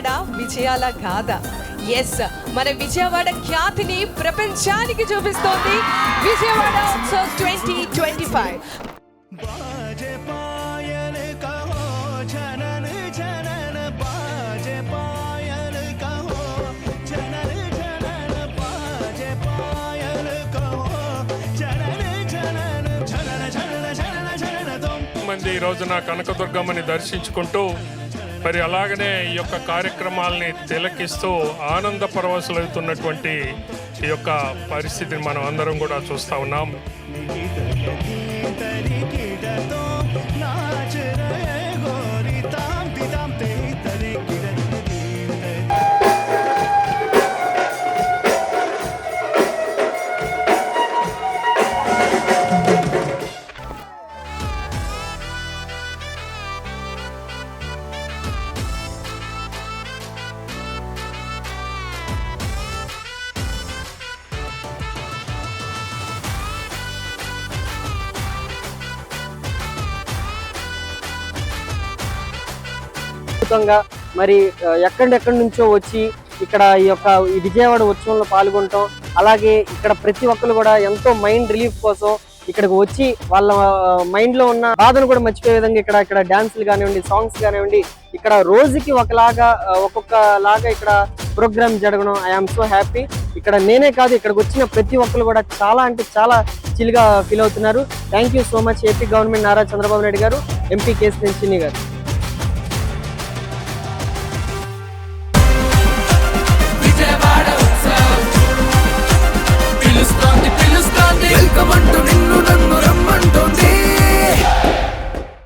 విజయవాడ విజయాల గాథ. ఎస్, మన విజయవాడ ఖ్యాతిని ప్రపంచానికి చూపిస్తోంది విజయవాడ ఉత్సవ్ 2025. మంది ఈ రోజున కనకదుర్గమ్మని దర్శించుకుంటూ మరి అలాగనే ఈ యొక్క కార్యక్రమాలని తిలకిస్తూ ఆనంద పరవశులవుతున్నటువంటి ఈ యొక్క పరిస్థితిని మనం అందరం కూడా చూస్తూ ఉన్నాం. మరి ఎక్కడెక్కడి నుంచో వచ్చి ఇక్కడ ఈ యొక్క విజయవాడ ఉత్సవంలో పాల్గొనటం, అలాగే ఇక్కడ ప్రతి ఒక్కరు కూడా ఎంతో మైండ్ రిలీఫ్ కోసం ఇక్కడికి వచ్చి వాళ్ళ మైండ్ లో ఉన్న బాధను కూడా మర్చిపోయే విధంగా ఇక్కడ డాన్సులు కానివ్వండి, సాంగ్స్ కానివ్వండి, ఇక్కడ రోజుకి ఒక్కొక్కలాగా ఇక్కడ ప్రోగ్రామ్ జరగడం. I'm so happy. ఇక్కడ నేనే కాదు, ఇక్కడికి వచ్చిన ప్రతి ఒక్కరు కూడా చాలా అంటే చాలా చిల్గా ఫీల్ అవుతున్నారు. Thank you so much AP government Nara Chandrababu Naidu గారు, ఎంపీ కేసీఆర్ గారు.